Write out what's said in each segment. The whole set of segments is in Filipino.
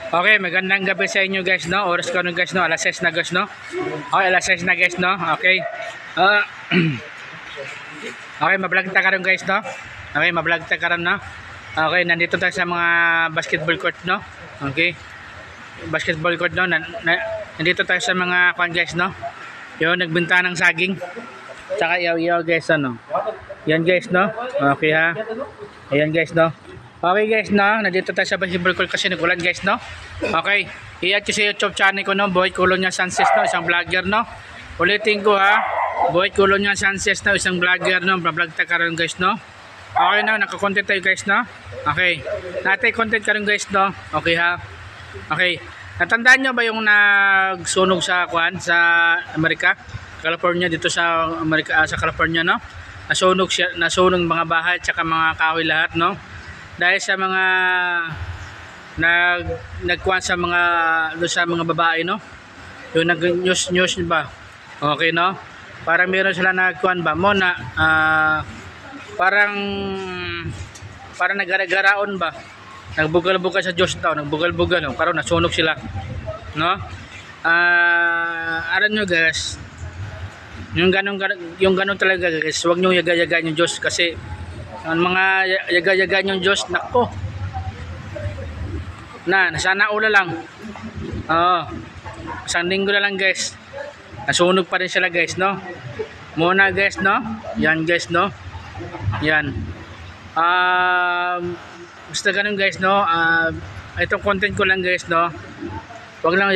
Okay, magandang gabi sa inyo guys, no? Oras ko no guys, no? Alas 6 na guys, no? Okay, alas 6 na guys, no? Okay. Okay, mablog ta karon guys, no? Okay, mablog ta karon, no? Okay, nandito tayo sa mga basketball court, no? Okay. Basketball court, no? Nandito tayo sa mga kwan guys, no? Yung nagbenta ng saging. Tsaka yaw-yaw guys, ano? Yan guys, no? Okay ha. Ayan guys, no? Okay guys, no? Nandito tayo sa basketball court kasi nagulan guys, no? Okay. I-add ko sa YouTube channel ko, no? Boy Colonia Sanchez, no? Isang vlogger, no? Ulitin ko ha. Boy Colonia Sanchez, no? Isang vlogger, no? Vlog ta karon guys, no? Okay na, naka-content tayo guys, no? Okay. Natay content karon guys, no? Okay ha. Okay. Natandaan nyo ba yung nagsunog sa kwan sa Amerika, California, dito sa Amerika, sa California, no? Nasunog siya, nasunog mga bahay at saka mga kahoy lahat, no? Dahil sa mga nagkuan sa mga doon sa mga babae, no? Yung nag-news ba? Okay, no? Parang meron sila nagkuan ba mo na parang nagara-garaon ba? Nagbugal-bugal sa Diyos daw, nagbugal-bugal, no? Karon nasunog sila, no? Aran nyo guys, yung ganun talaga guys, huwag nyo yaga-yagaan yung Diyos kasi ang mga yaga-yagaan yung Diyos, nako, sana ula lang. Oo, isang linggo na lang guys, nasunog pa rin sila guys, no? Muna guys, no? Yan guys, no? Yan. Basta ganun guys, no? Itong content ko lang guys, no? Wag lang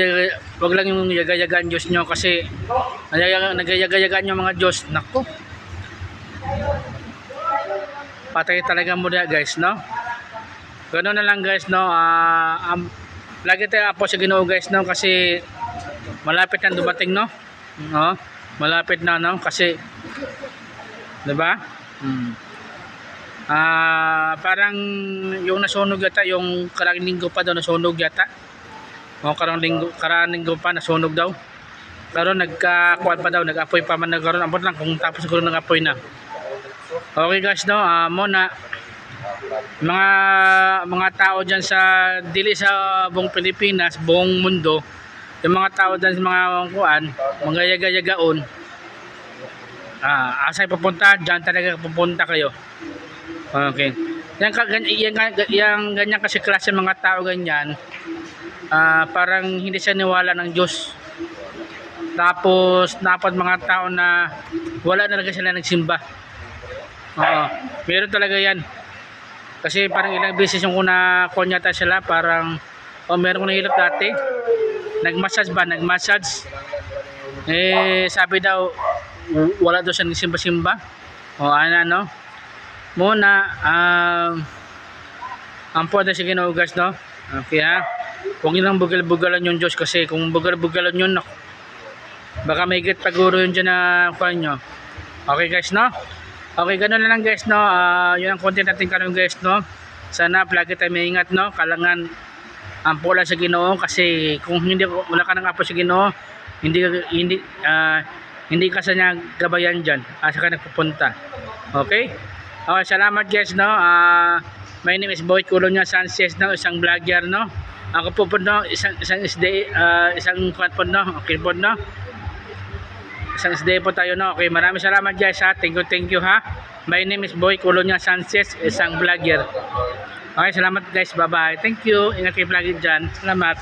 yung yaga-yagaan Diyos nyo kasi nagayaga-yagaan yung mga Diyos, nako, patay talaga muna guys, no? Ganoon na lang guys, no? Lagi tayo apo sa Ginoo guys, no? Kasi malapit na dumating, no? No? Malapit na, no? Kasi 'di ba? Parang yung nasunog yata, yung karang linggo pa daw nasunog yata. O karang linggo pa nasunog daw. Pero nagkakuan pa daw, nag-apoy pa man nagkaroon. Abot lang kung tapos siguro nag-apoy na. Okay guys, no? Muna mga tao diyan sa dili sa buong Pilipinas, buong mundo, yung mga tao diyan sa mga kuan, mga yaga-yagaon. Asay pupunta, diyan talaga pupunta kayo. Okay. Yang ganyan kasi klase mga tao ganyan, parang hindi siya niwala ng Diyos. Tapos dapat mga tao na wala na talaga sila nagsimba. Oo, meron talaga yan. Kasi parang ilang beses yung kunyata sila, parang meron ko nahilap dati. Nag-massage. Sabi daw wala daw siya nagsimba-simba. No? Muna ang puwede sa Ginoo guys, no? Okay ha. Huwag nyo lang bugal-bugalan yung Diyos kasi kung bugal-bugalan yun, baka may higit paguro yun dyan na kuhan nyo. Okay guys, no? Okay, gano'n na lang guys, no? Yun ang content natin karon guys, no? Sana palagi tayo may ingat, no? Kalangan ang pula sa Ginoo kasi kung wala ka ng apo sa Ginoo, hindi ka sa niya gabayan dyan, asa ka nagpupunta. Okay? Okay, salamat guys, no? My name is Boy Colonia Sanchez, no? Isang vlogger, no? Ako po no? Isang kwan po, no? Okay po, no? Isang SDA po tayo, no? Okay, maraming salamat guys, ha? Thank you, ha? My name is Boy Colonia Sanchez, isang vlogger. Okay, salamat guys, bye-bye. Thank you. Ingat kayo vlogger dyan. Salamat.